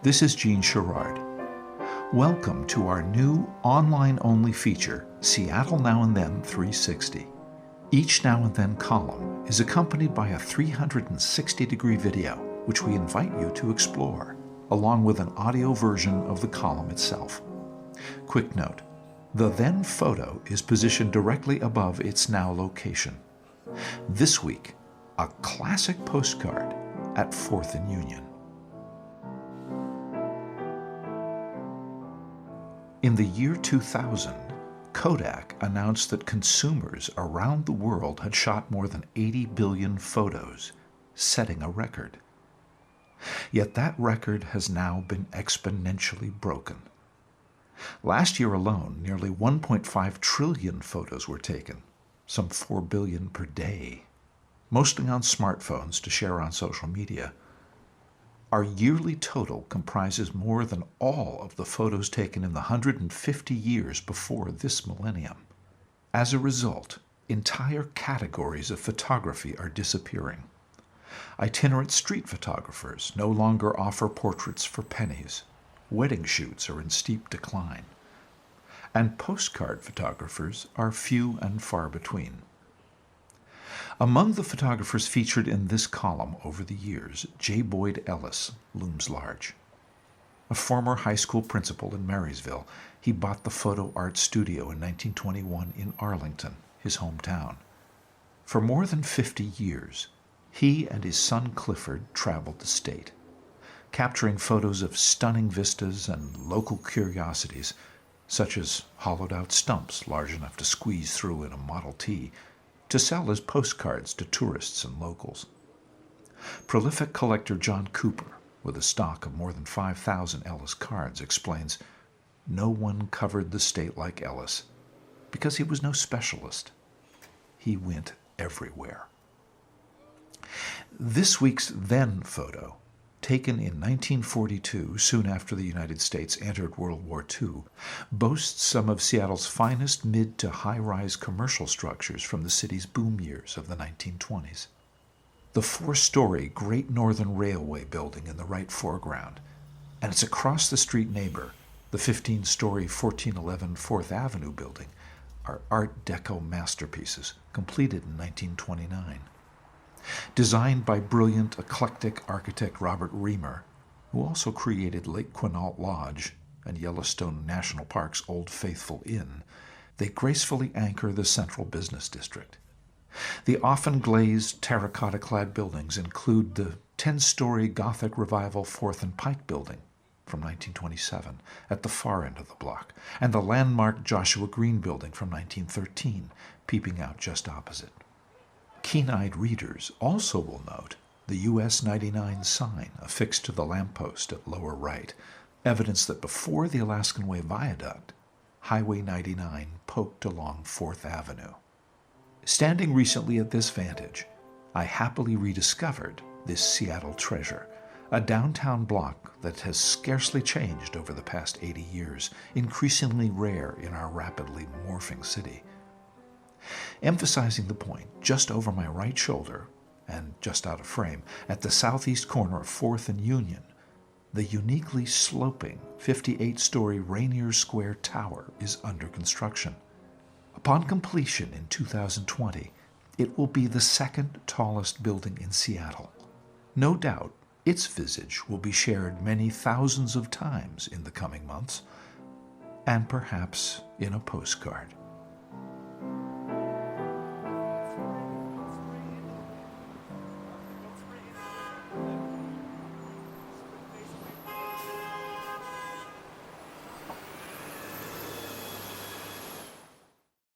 This is Gene Sherrard. Welcome to our new online-only feature, Seattle Now and Then 360. Each Now and Then column is accompanied by a 360-degree video, which we invite you to explore, along with an audio version of the column itself. Quick note, the then photo is positioned directly above its now location. This week, a classic postcard at 4th and Union. In the year 2000, Kodak announced that consumers around the world had shot more than 80 billion photos, setting a record. Yet that record has now been exponentially broken. Last year alone, nearly 1.5 trillion photos were taken, some 4 billion per day, mostly on smartphones to share on social media. Our yearly total comprises more than all of the photos taken in the 150 years before this millennium. As a result, entire categories of photography are disappearing. Itinerant street photographers no longer offer portraits for pennies. Wedding shoots are in steep decline. And postcard photographers are few and far between. Among the photographers featured in this column over the years, J. Boyd Ellis looms large. A former high school principal in Marysville, he bought the photo art studio in 1921 in Arlington, his hometown. For more than 50 years, he and his son Clifford traveled the state, capturing photos of stunning vistas and local curiosities, such as hollowed-out stumps large enough to squeeze through in a Model T, to sell as postcards to tourists and locals. Prolific collector John Cooper, with a stock of more than 5,000 Ellis cards, explains, "No one covered the state like Ellis, because he was no specialist. He went everywhere." This week's then photo, taken in 1942, soon after the United States entered World War II, boasts some of Seattle's finest mid- to high-rise commercial structures from the city's boom years of the 1920s. The 4-story Great Northern Railway building in the right foreground, and its across-the-street neighbor, the 15-story 1411 4th Avenue building, are Art Deco masterpieces completed in 1929. Designed by brilliant, eclectic architect Robert Reamer, who also created Lake Quinault Lodge and Yellowstone National Park's Old Faithful Inn, they gracefully anchor the central business district. The often glazed, terracotta-clad buildings include the 10-story Gothic Revival 4th and Pike building from 1927 at the far end of the block, and the landmark Joshua Green building from 1913 peeping out just opposite. Keen-eyed readers also will note the US 99 sign affixed to the lamppost at lower right, evidence that before the Alaskan Way Viaduct, Highway 99 poked along 4th Avenue. Standing recently at this vantage, I happily rediscovered this Seattle treasure, a downtown block that has scarcely changed over the past 80 years, increasingly rare in our rapidly morphing city. Emphasizing the point, just over my right shoulder, and just out of frame, at the southeast corner of 4th and Union, the uniquely sloping 58-story Rainier Square Tower is under construction. Upon completion in 2020, it will be the second tallest building in Seattle. No doubt, its visage will be shared many thousands of times in the coming months, and perhaps in a postcard.